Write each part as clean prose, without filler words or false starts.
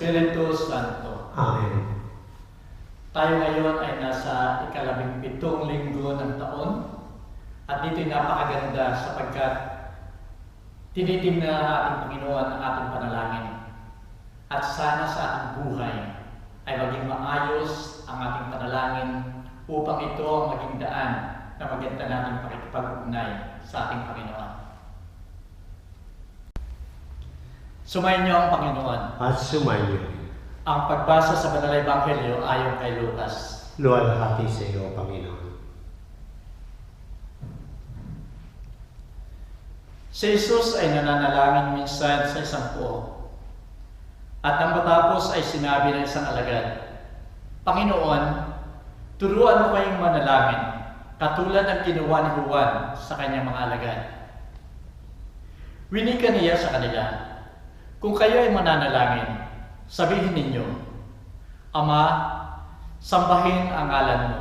Espiritu Santo. Amen. Tayo ngayon ay nasa 17 linggo ng taon at dito'y napakaganda sapagkat tinitingnan ng ating Panginoon ang ating panalangin at sana sa ating buhay ay maging maayos ang ating panalangin upang ito ang maging daan na maganda nating pakikipag-ugnay sa ating Panginoon. Sumayin niyo ang Panginoon. At sumayo. Ang pagbasa sa Banal na Ebanghelyo ayon kay Lucas. Luwalhati sa iyo, Panginoon. Si Jesus ay nananalangin minsan sa isang puo. At nang matapos ay sinabi ng isang alagad, Panginoon, turuan mo kayong manalangin, katulad ng ginawa ni Juan sa kanyang mga alagad. Winika niya sa kanila, kung kayo ay mananalangin, sabihin ninyo, Ama, sambahin ang ngalan mo.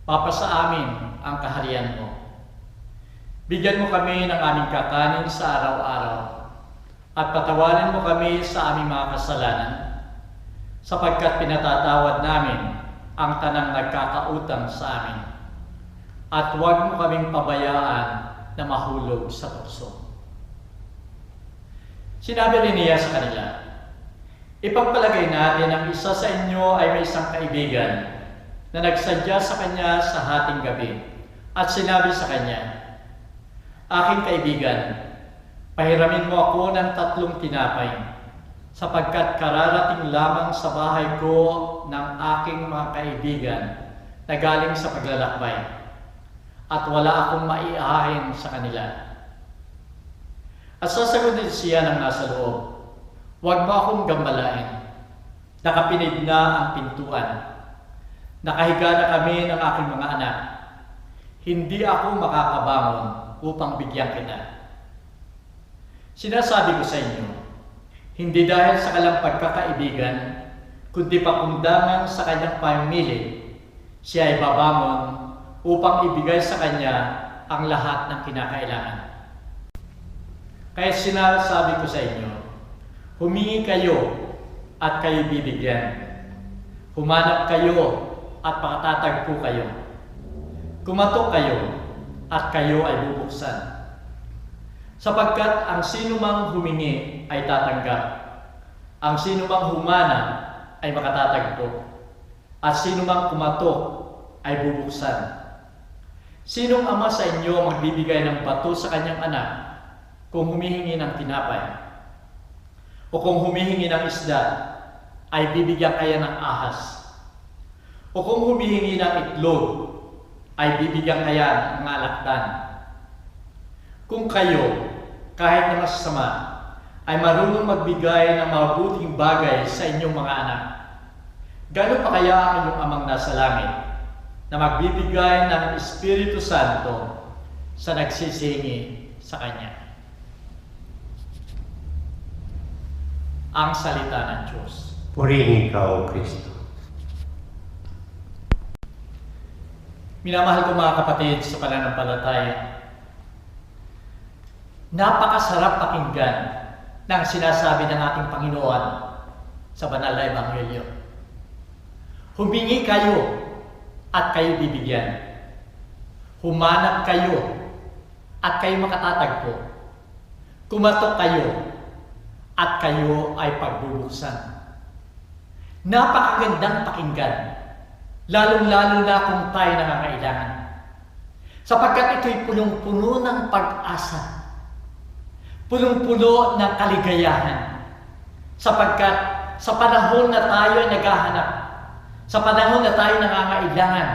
Papasa amin ang kaharian mo. Bigyan mo kami ng aming kakanin sa araw-araw at patawarin mo kami sa aming mga kasalanan sapagkat pinatatawad namin ang tanang nagkakautang sa amin. At huwag mo kaming pabayaan na mahulog sa tukso. Sinabi rin niya sa kanila, ipagpalagay natin ang isa sa inyo ay may isang kaibigan na nagsadya sa kanya sa hating gabi at sinabi sa kanya, aking kaibigan, pahiramin mo ako ng 3 tinapay sapagkat kararating lamang sa bahay ko ng aking mga kaibigan na galing sa paglalakbay at wala akong maiahain sa kanila. At sasagutin siya ng nasa loob, huwag mo akong gambalain. Nakapinig na ang pintuan. Nakahiga na kami ng aking mga anak. Hindi ako makakabangon upang bigyan kita. Sinasabi ko sa inyo, hindi dahil sa kanyang pagkakaibigan, kundi pakundangan sa kanyang pamimili, siya ay babangon upang ibigay sa kanya ang lahat ng kinakailangan. Kaya sinasabi ko sa inyo, humingi kayo at kayo bibigyan. Humanap kayo at pakatatagpo kayo. Kumatok kayo at kayo ay bubuksan. Sapagkat ang sinumang humingi ay tatanggap. Ang sinumang humana ay makatatagpo. At sinumang kumatok ay bubuksan. Sinong ama sa inyo magbibigay ng bato sa kanyang anak kung humihingi ng tinapay? O kung humihingi ng isda, ay bibigyan kaya ng ahas? O kung humihingi ng itlog, ay bibigyan kaya ng alakdan? Kung kayo, kahit na masasama, ay marunong magbigay ng mabuting bagay sa inyong mga anak, gano'n pa kaya ang inyong amang nasa langit na magbibigay ng Espiritu Santo sa nagsisingi sa Kanya? Ang salita ng Diyos. Purihin ka, O Kristo. Minamahal ko mga kapatid sa pananampalataya, napakasarap pakinggan ng sinasabi ng ating Panginoon sa Banal na Ebanghelyo. Humingi kayo at kayo bibigyan. Humanap kayo at kayo makatatagpo. Kumatok kayo at kayo ay pagbubuksan. Napakagandang pakinggan, lalong-lalo na kung tayo nangangailangan. Sapagkat ito'y punong-puno ng pag-asa, punong-puno ng kaligayahan. Sapagkat sa panahon na tayo ay naghahanap, sa panahon na tayo nangangailangan,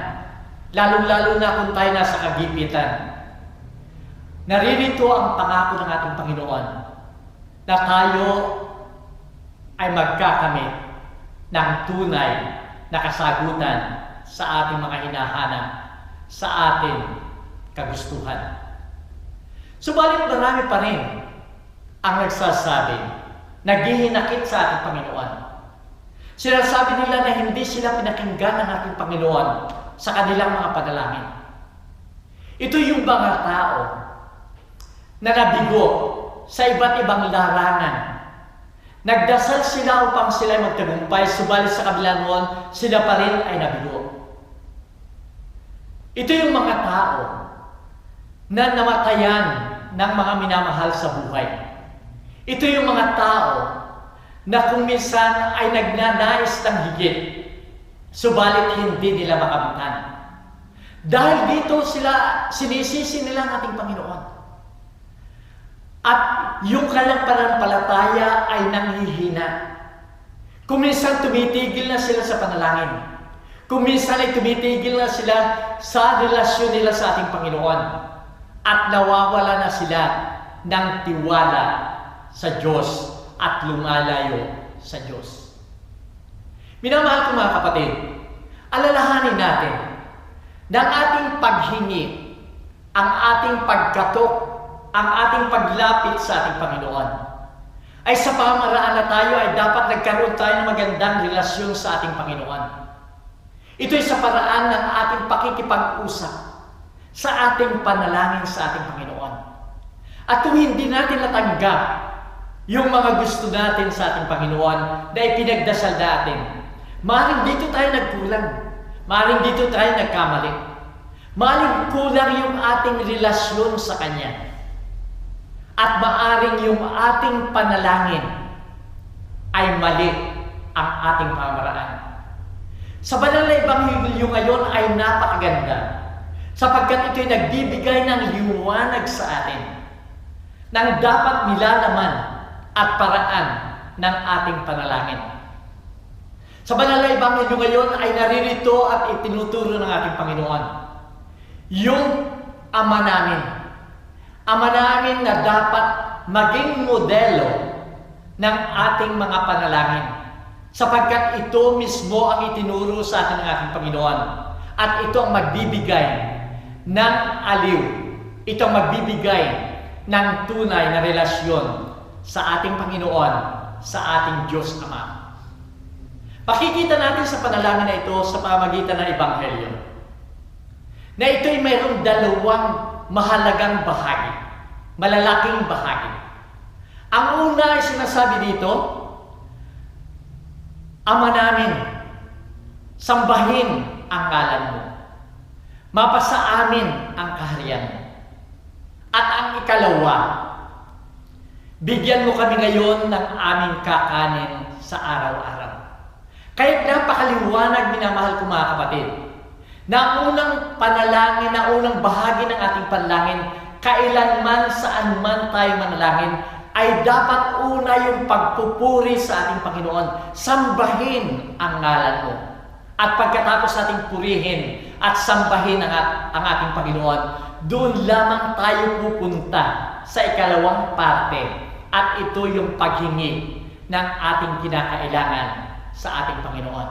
lalong-lalo na kung tayo nasa kagipitan, naririto ang pangako ng ating Panginoon na tayo ay magkakamit ng tunay na kasagutan sa ating mga hinahanap, sa ating kagustuhan. Subalit marami pa rin ang nagsasabi, naghihinakit sa ating Panginoon. Sinasabi nila na hindi sila pinakinggan ng ating Panginoon sa kanilang mga panalangin. Ito yung mga tao na nabigo sa iba't ibang larangan Nagdasal sila upang sila ay magtagumpay, subalit sa kabila noon, sila pa rin ay nabigo. Ito yung mga tao na namatayan ng mga minamahal sa buhay. Ito yung mga tao na kung minsan ay nagnanais ng higit, subalit hindi nila makabitan. Dahil dito sinisisi nila ang ating Panginoon. At yung kanilang pananampalataya ay nanghihina. Kung minsan tumitigil na sila sa panalangin. Kung minsan ay tumitigil na sila sa relasyon nila sa ating Panginoon. At nawawala na sila ng tiwala sa Diyos at lumalayo sa Diyos. Minamahal ko mga kapatid, alalahanin natin na ang ating paghingi, ang ating pagkatok, ang ating paglapit sa ating Panginoon ay sa pamaraan na tayo ay dapat nagkaroon tayo ng magandang relasyon sa ating Panginoon. Ito ay sa paraan ng ating pakikipag-usap sa ating panalangin sa ating Panginoon. At kung hindi natin natanggap yung mga gusto natin sa ating Panginoon na ipinagdasal natin, maaaring dito tayo nagkulang, maaaring dito tayo nagkamali, maaaring kulang yung ating relasyon sa Kanya. At maaring yung ating panalangin ay mali ang ating pamaraan. Sa banal na Ebanghelyo ngayon ay napakaganda sapagkat ito'y nagbibigay ng liwanag sa atin ng dapat nilalaman at paraan ng ating panalangin. Sa banal na Ebanghelyo ngayon ay naririto at itinuturo ng ating Panginoon yung Ama namin. Ama namin na dapat maging modelo ng ating mga panalangin sapagkat ito mismo ang itinuro sa atin ng ating Panginoon at ito ang magbibigay ng aliw, ito ang magbibigay ng tunay na relasyon sa ating Panginoon, sa ating Diyos Ama. Pakikita natin sa panalangin na ito sa pamamagitan ng Ebanghelyo na ito'y mayroong dalawang mahalagang bahagi, malalaking bahagi. Ang una ay sinasabi dito, Ama namin, sambahin ang ngalan mo. Mapasa amin ang kaharian mo. At ang ikalawa, bigyan mo kami ngayon ng aming kakanin sa araw-araw. Kaya't napakaliwanag, minamahal ko mga kapatid, na ang unang panalangin, na unang bahagi ng ating panalangin, kailanman saan man tayo manalangin, ay dapat una yung pagpupuri sa ating Panginoon. Sambahin ang ngalan mo. At pagkatapos nating purihin at sambahin ang ating Panginoon, doon lamang tayo pupunta sa ikalawang parte. At ito yung paghingi ng ating kinakailangan sa ating Panginoon.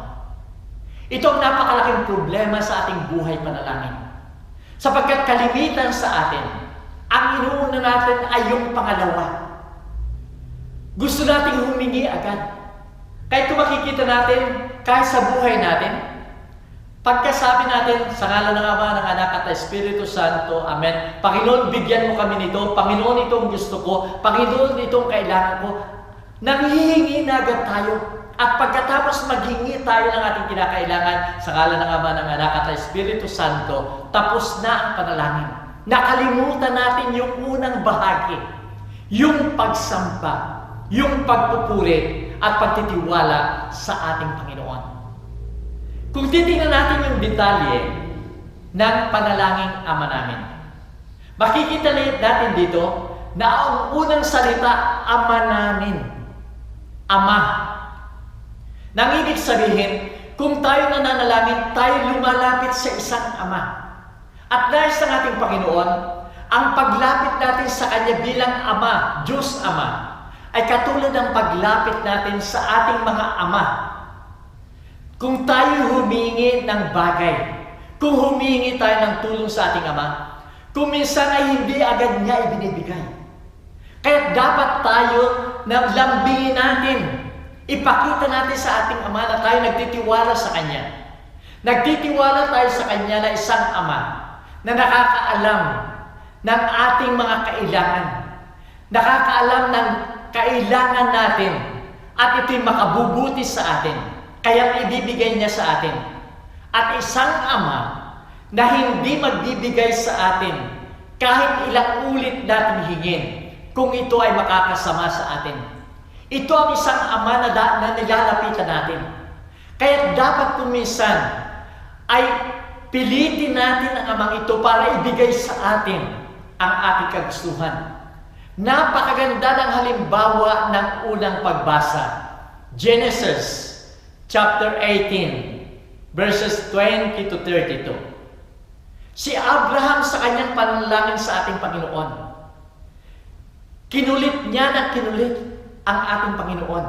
Ito ang napakalaking problema sa ating buhay panalangin. Sapagkat kalimitan sa atin, ang inuuna natin ay yung pangalawa. Gusto nating humingi agad. Kahit kung makikita natin, kahit sa buhay natin, pagkasabi natin, sa ngalan ng Ama, ng Anak at Espiritu Santo, Amen. Panginoon, bigyan mo kami nito. Panginoon, itong gusto ko. Panginoon, itong kailangan ko. Nanghihingi na agad tayo. At pagkatapos maghingi tayo ng ating kinakailangan sa ngalan ng Ama, ng Anak at Espiritu Santo, tapos na ang panalangin. Nakalimutan natin yung unang bahagi, yung pagsamba, yung pagpupuri at pagtitiwala sa ating Panginoon. Kung titingnan natin yung detalye ng panalangin Ama namin, makikita natin dito na ang unang salita, Ama namin. Ama. Nang ibig sabihin, kung tayo nananalangin, tayo lumalapit sa isang Ama. At dahil sa ating Panginoon, ang paglapit natin sa Kanya bilang Ama, Diyos Ama, ay katulad ng paglapit natin sa ating mga ama. Kung tayo humingi ng bagay, kung humingi tayo ng tulong sa ating Ama, kung minsan ay hindi agad niya ibinibigay. Kaya dapat tayo na lambingin natin, ipakita natin sa ating Ama na tayo nagtitiwala sa Kanya. Nagtitiwala tayo sa Kanya na isang Ama na nakakaalam ng ating mga kailangan, nakakaalam ng kailangan natin At ito'y makabubuti sa atin. Kaya ibibigay niya sa atin. At isang ama na hindi magbibigay sa atin kahit ilang ulit natin hingin kung ito ay makakasama sa atin. Ito ang isang ama na nilalapitan natin. Kaya dapat kung minsan ay pilitin natin ang amang ito para ibigay sa atin ang ating kagustuhan. Napakaganda ng halimbawa ng unang pagbasa. Genesis chapter 18 verses 20 to 32. Si Abraham sa kanyang panalangin sa ating Panginoon, kinulit niya ng kinulit ang ating Panginoon.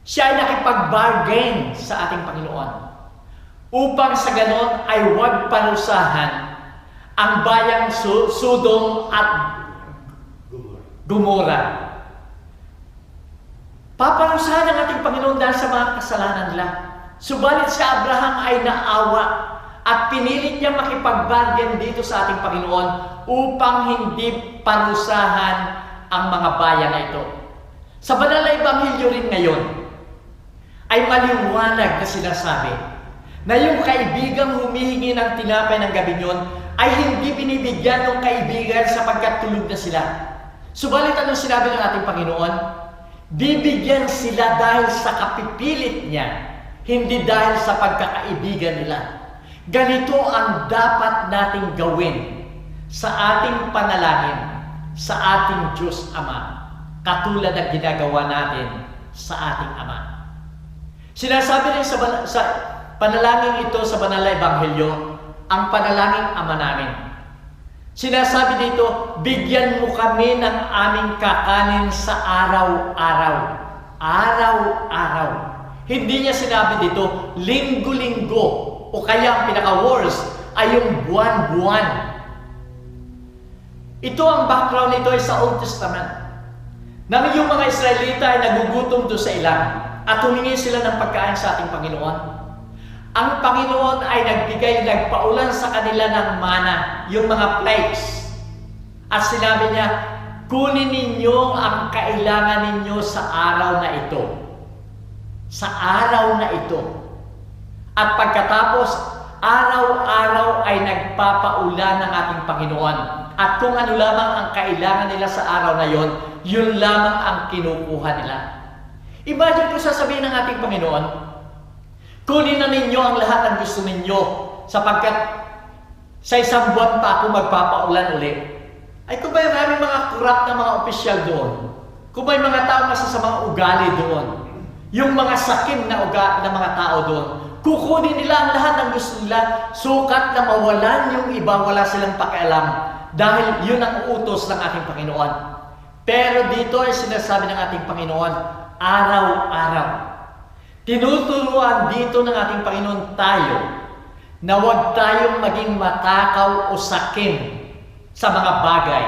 Siya ay nakipag-bargain sa ating Panginoon upang sa ganon ay huwag parusahan ang bayang Sodom at Gomora. Paparusahan ang ating Panginoon dahil sa mga kasalanan nila. Subalit si Abraham ay naawa at pinilit niya makipag-bargain dito sa ating Panginoon upang hindi parusahan ang mga bayan na ito. Sa banal na Ebanghelyo rin ngayon ay maliwanag na sinasabi na yung kaibigang humihingi ng tinapay ng gabing yun ay hindi binibigyan ng kaibigan sapagkat tulog na sila. Subalit anong sinabi ng ating Panginoon? Bibigyan sila dahil sa kapipilit niya, hindi dahil sa pagkakaibigan nila. Ganito ang dapat nating gawin sa ating panalangin, sa ating Diyos Ama, katulad ng ginagawa natin sa ating Ama. Sinasabi rin sa panalangin ito sa banal na Ebanghelyo, ang panalangin Ama namin. Sinasabi dito, bigyan mo kami ng aming kakanin sa araw-araw. Araw-araw. Hindi niya sinabi dito, linggo-linggo. O kaya ang pinaka-worst ay yung buwan-buwan. Ito ang background nito ay sa Old Testament. Nang yung mga Israelita ay nagugutom doon sa ilang at humingi sila ng pagkain sa ating Panginoon. Ang Panginoon ay nagpaulan sa kanila ng mana, yung mga plagues. At sinabi niya, kunin ninyo ang kailangan ninyo sa araw na ito. Sa araw na ito. At pagkatapos, araw-araw ay nagpapaulan ng ating Panginoon. At kung ano lamang ang kailangan nila sa araw na yon, yun lamang ang kinukuha nila. Imagine kung sasabihin ng ating Panginoon, kunin na ninyo ang lahat ng gusto ninyo sapagkat sa isang buwan pa ako magpapaulan ulit. Ay kung may maraming mga corrupt na mga opisyal doon, kung may mga tao na sa mga ugali doon, yung mga sakim na mga tao doon, kukunin nila ang lahat ng gusto nila, sukat na mawalan yung iba, wala silang pakialam dahil yun ang utos ng ating Panginoon. Pero dito ay sinasabi ng ating Panginoon, araw-araw. Tinuturuan dito ng ating Panginoon tayo na huwag tayong maging matakaw o sakim sa mga bagay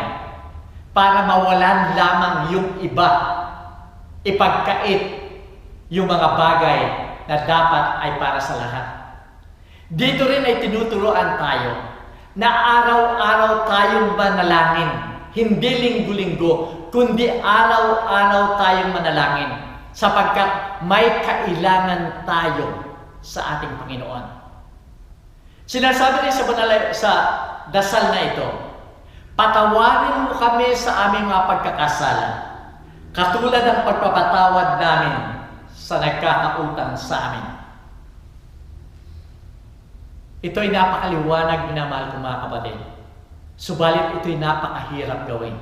para mawalan lamang yung iba, ipagkait yung mga bagay na dapat ay para sa lahat. Dito rin ay tinuturuan tayo na araw-araw tayong manalangin, hindi linggo-linggo, kundi araw-araw tayong manalangin. Sapagkat may kailangan tayo sa ating Panginoon. Sinasabi rin sa dasal na ito, patawarin mo kami sa aming mga pagkakasala, katulad ng pagpapatawad namin sa nagkakautang sa amin. Ito ay napakaliwanag, minamahal kong mga kapatid. Subalit ito ay napakahirap gawin.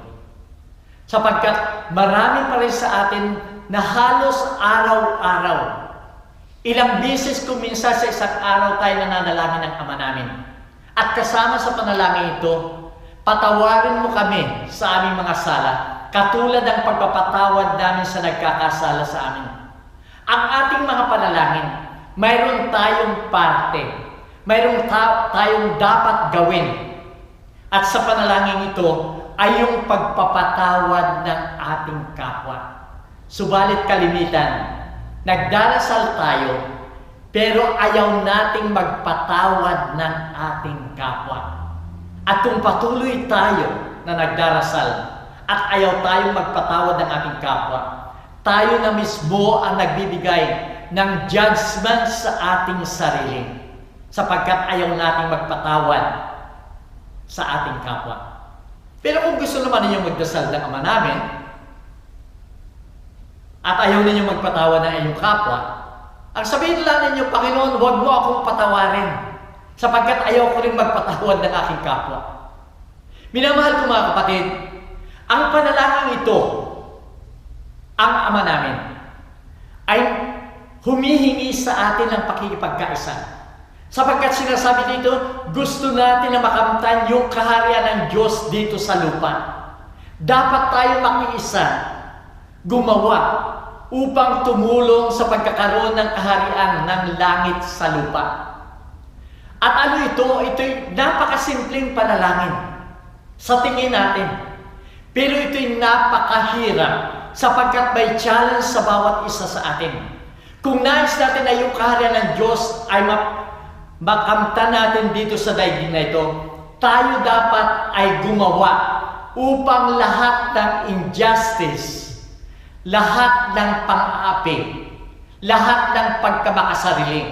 Sapagkat marami pa rin sa atin na halos araw-araw. Ilang beses kung minsan sa isang araw tayo nananalangin ng Ama namin. At kasama sa panalangin ito, patawarin mo kami sa aming mga sala, katulad ng pagpapatawad namin sa nagkakasala sa amin. Ang ating mga panalangin, mayroon tayong parte, mayroon tayong dapat gawin. At sa panalangin ito ay yung pagpapatawad ng ating kapwa. Subalit kalimitan, nagdarasal tayo, pero ayaw nating magpatawad ng ating kapwa. At kung patuloy tayo na nagdarasal at ayaw tayong magpatawad ng ating kapwa, tayo na mismo ang nagbibigay ng judgment sa ating sarili sapagkat ayaw nating magpatawad sa ating kapwa. Pero kung gusto naman ninyong magdasal ng Ama namin at ayaw ninyong magpatawad ng inyong kapwa, ang sabihin lang ninyo, Panginoon, huwag mo akong patawarin sapagkat ayaw ko rin magpatawad ng aking kapwa. Minamahal ko mga kapatid, ang panalangin ito, ang Ama namin, ay humihingi sa atin ng pakikipagkaisa. Sapagkat sinasabi dito, gusto natin na makamtan yung kaharian ng Diyos dito sa lupa. Dapat tayo makiisa, gumawa, upang tumulong sa pagkakaroon ng kaharian ng langit sa lupa. At ano ito? Ito'y napakasimpleng panalangin sa tingin natin. Pero ito'y napakahirap sapagkat may challenge sa bawat isa sa atin. Kung nais natin na yung kaharian ng Diyos ay makamtan natin dito sa daigdig na ito, tayo dapat ay gumawa upang lahat ng injustice, lahat ng pang-aapi, lahat ng pagkamakasarili,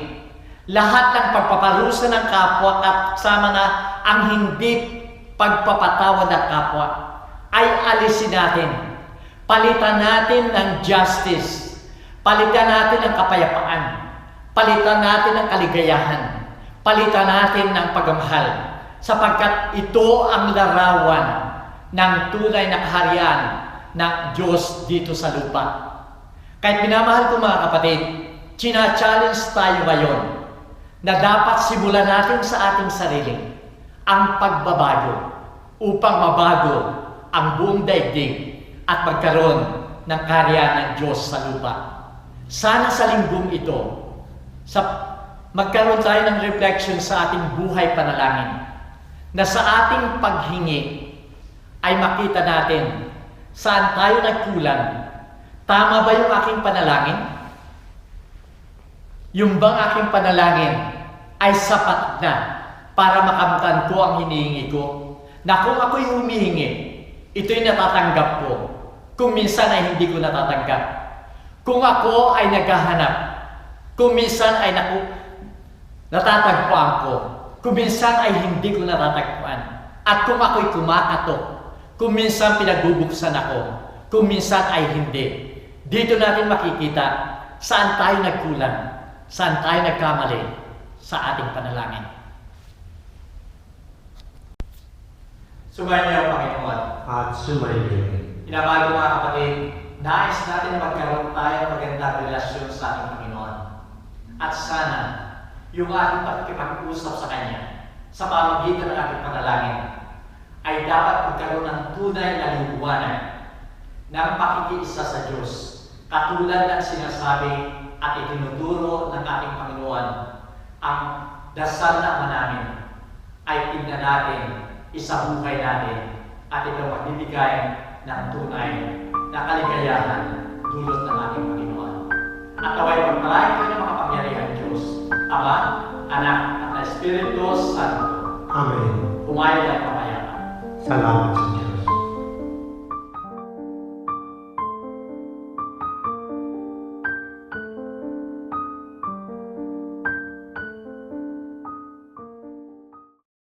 lahat ng pagpaparusa ng kapwa at sama na ang hindi pagpapatawad ng kapwa ay alisin natin. Palitan natin ng justice, palitan natin ng kapayapaan, palitan natin ng kaligayahan, palitan natin ng pagmamahal sapagkat ito ang larawan ng tunay na kaharian ng Diyos dito sa lupa. Kahit minamahal ko mga kapatid, china-challenge tayo ngayon na dapat simulan natin sa ating sarili ang pagbabago upang mabago ang buong daigdig at magkaroon ng kaharian ng Diyos sa lupa. Sana sa linggong ito, magkaroon tayo ng reflection sa ating buhay panalangin na sa ating paghingi ay makita natin saan tayo nagkulang. Tama ba yung aking panalangin? Yung bang aking panalangin ay sapat na para makamtan ko ang hinihingi ko? Na kung ako'y humihingi, ito'y natatanggap ko. Kung minsan ay hindi ko natatanggap. Kung ako ay naghahanap, kung minsan ay natatagpuan ko. Kung minsan ay hindi ko natatagpuan. At kung ako'y kumakatok, kung minsan pinagbubuksan ako, kung minsan ay hindi. Dito natin makikita saan tayo nagkulang, saan tayo nagkamali sa ating panalangin. Sumayin niyo ang Panginoon. At sumayin niyo. Pinabago mga kapatid, nais natin magkaroon tayo ng magandang relasyon sa ating Panginoon. At sana, yung ating pakikipag-usap sa Kanya, sa pamamagitan ng ating panalangin, ay dapat magkaroon ng tunay na liwanag ng pakikiisa sa Diyos. Katulad ng sinasabi at itinuturo ng ating Panginoon, ang dasal na Ama namin ay tignan natin, isabuhay natin, at ito magbibigay ng tunay na kaligayahan dulot ng ating Panginoon. At away pagpalain ko ng makapangyarihan Diyos, Ama, Anak, at Espiritu Santo. Amen. Pumayo at pamayapa. Salamat sa Diyos.